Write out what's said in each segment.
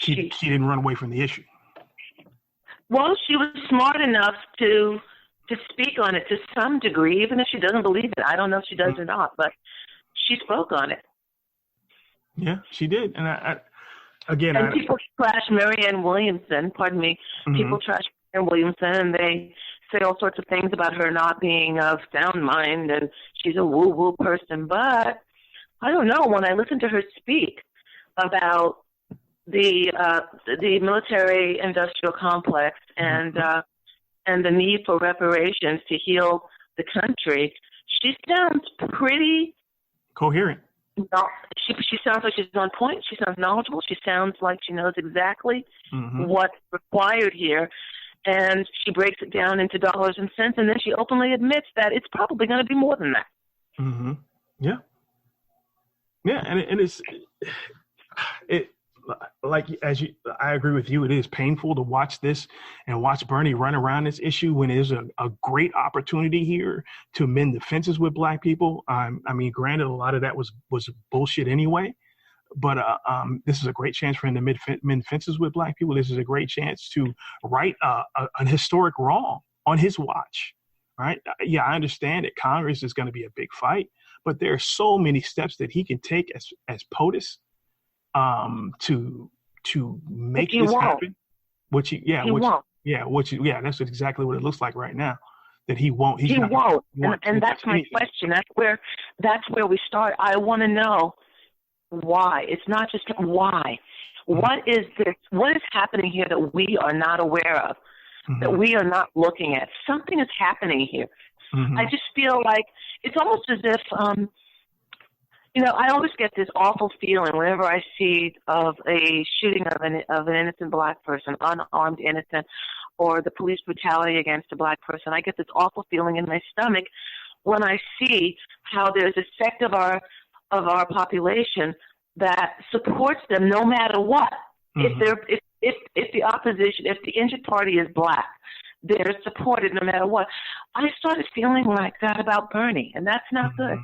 she didn't run away from the issue. Well, she was smart enough to speak on it to some degree, even if she doesn't believe it. I don't know if she does or not, but she spoke on it. Yeah, she did. And people trash Marianne Williamson, pardon me, people trash Marianne Williamson, and they say all sorts of things about her not being of sound mind, and she's a woo-woo person. But I don't know, when I listen to her speak about the military-industrial complex and the need for reparations to heal the country, she sounds pretty coherent. No, she sounds like she's on point. She sounds knowledgeable. She sounds like she knows exactly what's required here. And she breaks it down into dollars and cents, and then she openly admits that it's probably going to be more than that. Yeah. Yeah, and it's like, I agree with you. It is painful to watch this and watch Bernie run around this issue when there's a great opportunity here to mend the fences with Black people. I mean, granted, a lot of that was bullshit anyway, but this is a great chance for him to mend fences with Black people. This is a great chance to right an historic wrong on his watch. Right? Yeah, I understand that Congress is going to be a big fight, but there are so many steps that he can take as POTUS to make this happen. That's exactly what it looks like right now. That he won't. He won't. And that's my question. That's where we start. I want to know why. It's not just why. What is this? What is happening here that we are not aware of? That we are not looking at? Something is happening here. I just feel like it's almost as if, I always get this awful feeling whenever I see of a shooting of an innocent Black person, unarmed innocent, or the police brutality against a Black person. I get this awful feeling in my stomach when I see how there's a sect of our population that supports them no matter what. If the opposition, if the injured party is Black, they're supported no matter what. I started feeling like that about Bernie, and that's not good.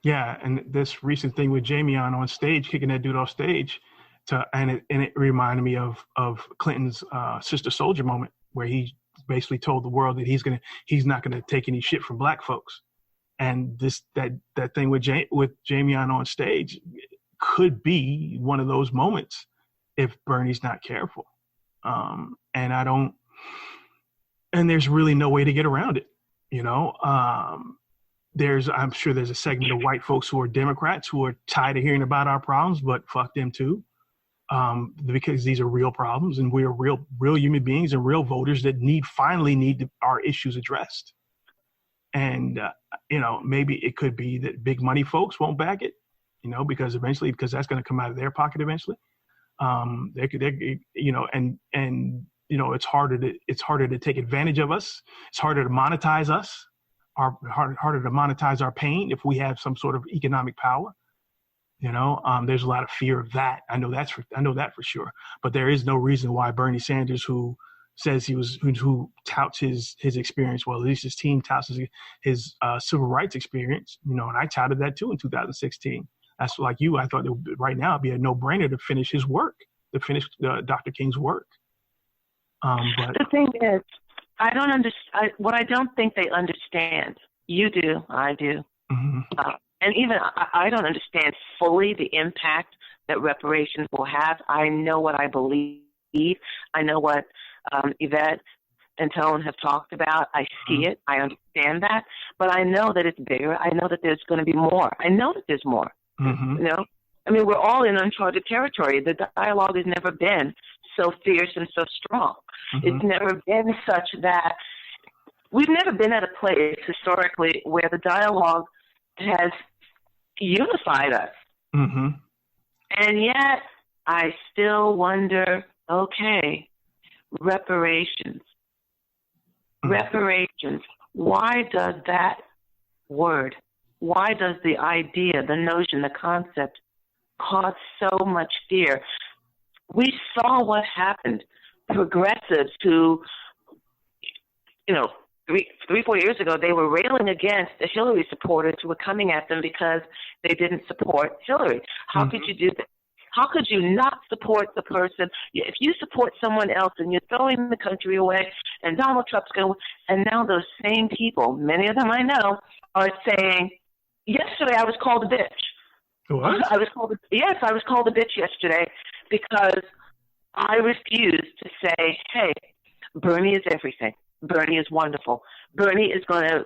Yeah, and this recent thing with Jamie on stage, kicking that dude off stage, and it reminded me of Clinton's Sister Soldier moment, where he basically told the world that he's not gonna take any shit from Black folks, and that thing with Jamie on stage could be one of those moments if Bernie's not careful. And there's really no way to get around it. I'm sure there's a segment of white folks who are Democrats who are tired of hearing about our problems, but fuck them too. Because these are real problems and we are real human beings and real voters that finally need our issues addressed. And, maybe it could be that big money folks won't back it, because that's going to come out of their pocket eventually. It's harder to take advantage of us. It's harder to monetize us. Harder to monetize our pain if we have some sort of economic power. There's a lot of fear of that. I know that for sure. But there is no reason why Bernie Sanders, who says who touts his experience, well, at least his team touts his civil rights experience. And I touted that too in 2016. That's like you. I thought right now it'd be a no-brainer to finish his work, to finish Dr. King's work. But the thing is, I don't understand. What I don't think they understand. You do. I do. And even I don't understand fully the impact that reparations will have. I know what I believe. I know what Yvette and Tone have talked about. I see it. I understand that. But I know that it's bigger. I know that there's going to be more. I know that there's more. We're all in uncharted territory. The dialogue has never been so fierce and so strong. It's never been such that we've never been at a place historically where the dialogue has unified us. And yet I still wonder, okay, reparations. Reparations. Why does that word, why does the idea, the notion, the concept cause so much fear? We saw what happened. Progressives who, 3-4 years ago, they were railing against the Hillary supporters who were coming at them because they didn't support Hillary. How could you do that? How could you not support the person? If you support someone else and you're throwing the country away and Donald Trump's going to, and now those same people, many of them I know, are saying, yesterday I was called a bitch. What? I was called a bitch yesterday because I refused to say, hey, Bernie is everything. Bernie is wonderful. Bernie is going to,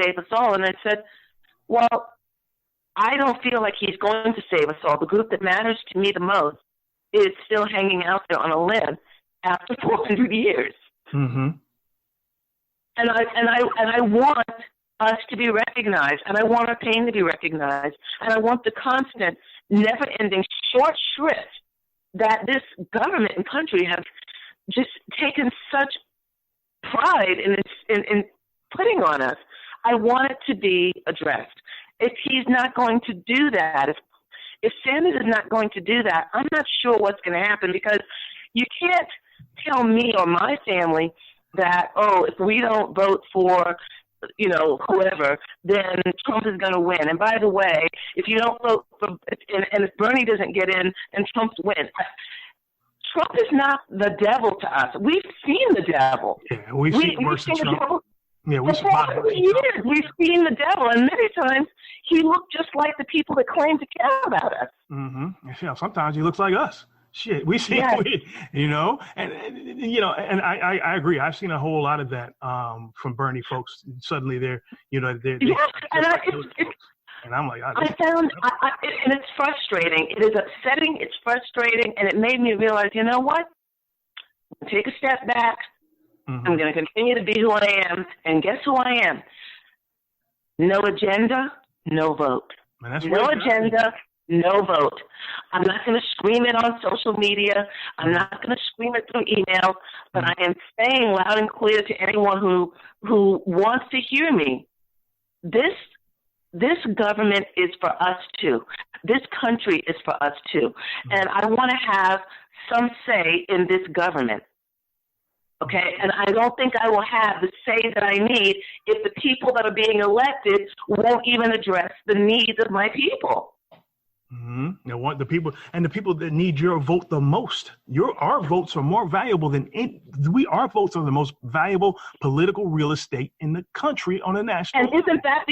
save us all. And I said, well, I don't feel like he's going to save us all. The group that matters to me the most is still hanging out there on a limb after 400 years. Mm-hmm. And I want us to be recognized, and I want our pain to be recognized, and I want the constant, never-ending short shrift that this government and country have just taken such pride in putting on us. I want it to be addressed. If he's not going to do that, if Sanders is not going to do that, I'm not sure what's going to happen, because you can't tell me or my family that, if we don't vote for, whoever, then Trump is going to win. And by the way, if you don't vote for, and if Bernie doesn't get in, then Trump's win. Trump is not the devil to us. We've seen the devil. Yeah, we've seen worse than Trump. Yeah, we've seen the devil, and many times he looked just like the people that claim to care about us. Mm-hmm. Yeah, sometimes he looks like us. Shit, we see, yes. And I agree. I've seen a whole lot of that from Bernie folks. Suddenly they're and I'm like, and it's frustrating. It is upsetting. It's frustrating, and it made me realize, you know what? Take a step back. Mm-hmm. I'm going to continue to be who I am, and guess who I am? No agenda, no vote. No agenda, no vote. I'm not going to scream it on social media. I'm not going to scream it through email, but I am saying loud and clear to anyone who wants to hear me, this government is for us too. This country is for us too. And I want to have some say in this government. Okay, and I don't think I will have the say that I need if the people that are being elected won't even address the needs of my people. Mm-hmm. Now, the people that need your vote the most, our votes are more valuable than our votes are the most valuable political real estate in the country on a national. And isn't that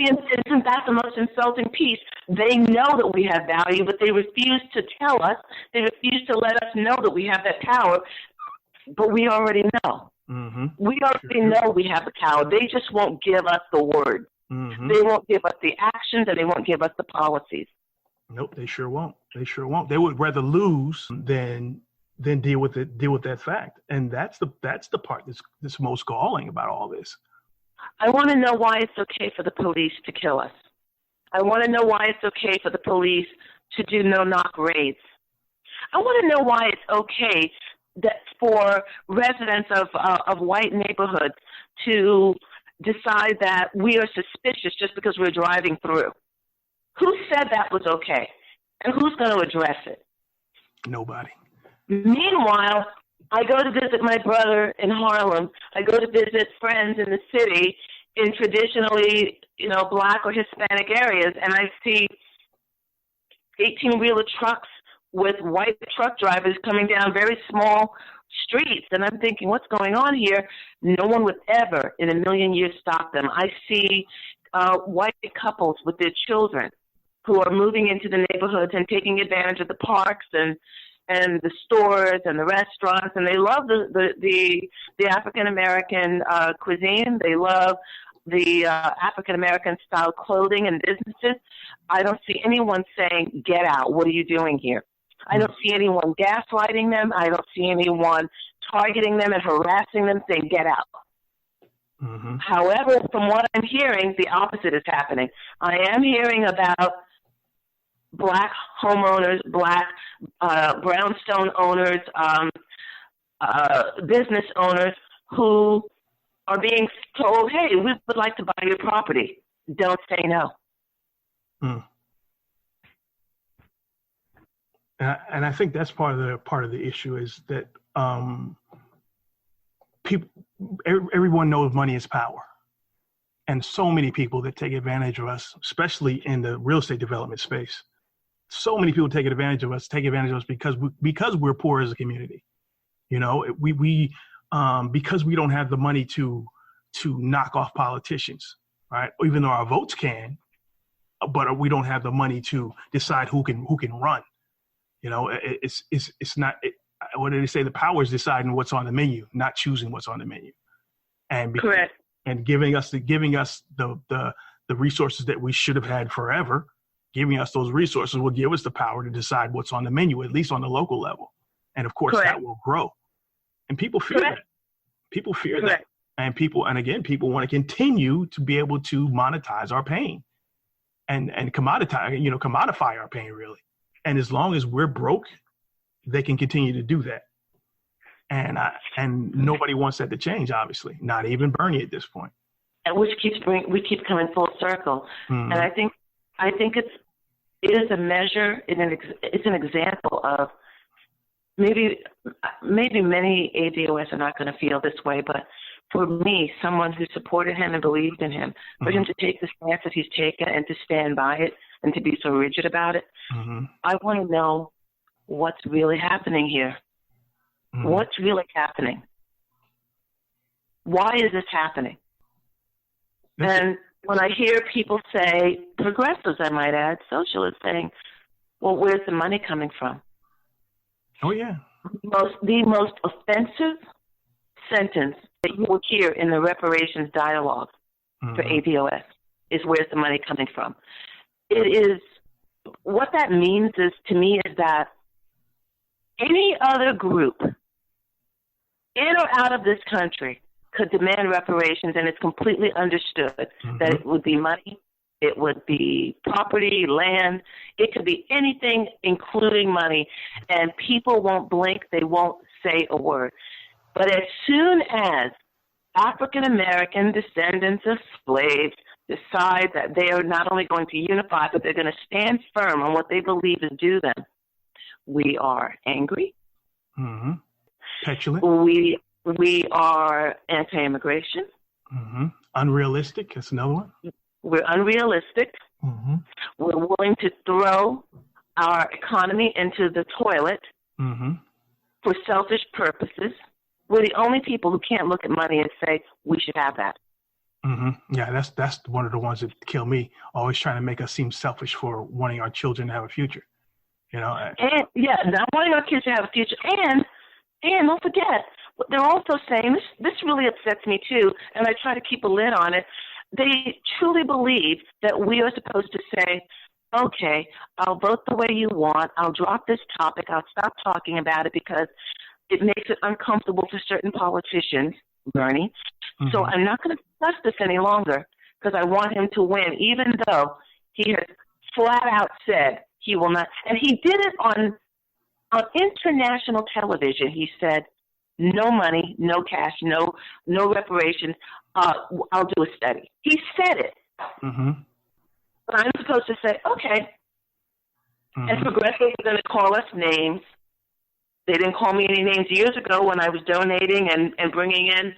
the most insulting piece? They know that we have value, but they refuse to tell us. They refuse to let us know that we have that power. But we already know. Mm-hmm. We already know we have the power. They just won't give us the word. Mm-hmm. They won't give us the actions, and they won't give us the policies. Nope, they sure won't. They would rather lose than deal with that fact. And that's the part that's most galling about all this. I want to know why it's okay for the police to kill us. I want to know why it's okay for the police to do no-knock raids. I want to know why it's okay that for residents of white neighborhoods to decide that we are suspicious just because we're driving through. Who said that was okay? And who's going to address it? Nobody. Meanwhile, I go to visit my brother in Harlem. I go to visit friends in the city in traditionally, Black or Hispanic areas, and I see 18-wheeler trucks with white truck drivers coming down very small streets. And I'm thinking, what's going on here? No one would ever in a million years stop them. I see white couples with their children who are moving into the neighborhoods and taking advantage of the parks and the stores and the restaurants. And they love the African-American cuisine. They love the African-American style clothing and businesses. I don't see anyone saying, get out. What are you doing here? I don't see anyone gaslighting them. I don't see anyone targeting them and harassing them, saying, get out. Mm-hmm. However, from what I'm hearing, the opposite is happening. I am hearing about Black homeowners, Black brownstone owners, business owners who are being told, hey, we would like to buy your property. Don't say no. Mm. And I think that's part of the issue is that everyone knows money is power, and so many people that take advantage of us, especially in the real estate development space. so many people take advantage of us because we're poor as a community. You know, we because we don't have the money to knock off politicians, right? Even though our votes can, but we don't have the money to decide who can run. You know, it's not. What did they say? The power is deciding what's on the menu, not choosing what's on the menu. And correct. And giving us the resources that we should have had forever. Giving us those resources will give us the power to decide what's on the menu, at least on the local level. And of course, correct. that will grow. And people fear correct. that. People fear correct. that. And people want to continue to be able to monetize our pain and commodify our pain, really. And as long as we're broke, they can continue to do that. And nobody wants that to change, obviously, not even Bernie at this point. And we keep coming full circle. Mm-hmm. And I think it is a measure, it's an example of maybe many ADOS are not going to feel this way, but for me, someone who supported him and believed in him, for him to take the stance that he's taken and to stand by it and to be so rigid about it, I want to know what's really happening here. What's really happening? Why is this happening? And when I hear people say, progressives, I might add, socialists, saying, well, where's the money coming from? Oh, yeah. The most offensive sentence that you will hear in the reparations dialogue for ADOS is, where's the money coming from? What that means is, to me, is that any other group in or out of this country could demand reparations, and it's completely understood that it would be money, it would be property, land, it could be anything, including money, and people won't blink, they won't say a word. But as soon as African-American descendants of slaves decide that they are not only going to unify, but they're going to stand firm on what they believe is due them, we are angry. Petulant. We are anti-immigration. Unrealistic. That's another one. We're unrealistic. We're willing to throw our economy into the toilet for selfish purposes. We're the only people who can't look at money and say, we should have that. Yeah, that's one of the ones that kill me. Always trying to make us seem selfish for wanting our children to have a future. You know. And not wanting our kids to have a future, and don't forget, they're also saying this really upsets me too, and I try to keep a lid on it. They truly believe that we are supposed to say, okay, I'll vote the way you want. I'll drop this topic. I'll stop talking about it because it makes it uncomfortable for certain politicians, Bernie. So I'm not going to discuss this any longer because I want him to win, even though he has flat out said he will not. And he did it on international television. He said, no money, no cash, no reparations. I'll do a study. He said it. But I'm supposed to say, okay. And progressives are going to call us names. They didn't call me any names years ago when I was donating and bringing in,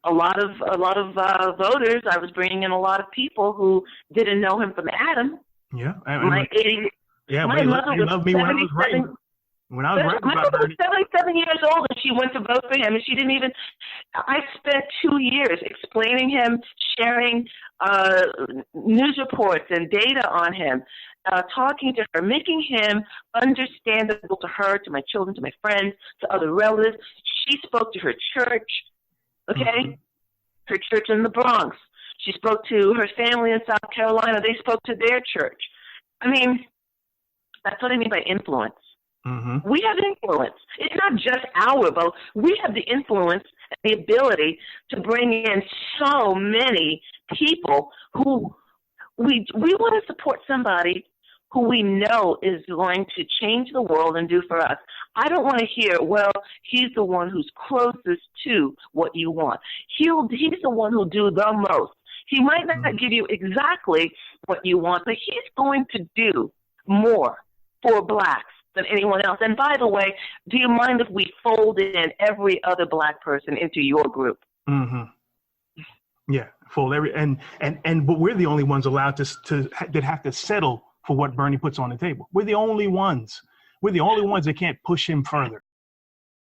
a lot of voters. I was bringing in a lot of people who didn't know him from Adam. Yeah. My mother loved me when I was writing. When I was writing my about mother Bernie. was 77 years old and she went to vote for him, and she didn't even. I spent 2 years explaining him, sharing news reports and data on him, talking to her, making him understandable to her, to my children, to my friends, to other relatives. She spoke to her church, her church in the Bronx. She spoke to her family in South Carolina. They spoke to their church. I mean, that's what I mean by influence. We have influence. It's not just our vote. We have the influence and the ability to bring in so many people who we want to support somebody who we know is going to change the world and do for us. I don't want to hear, well, he's the one who's closest to what you want. He's the one who'll do the most. He might not give you exactly what you want, but he's going to do more for blacks than anyone else. And by the way, do you mind if we fold in every other black person into your group? Yeah, fold every but we're the only ones allowed that have to settle for what Bernie puts on the table. We're the only ones. We're the only ones that can't push him further.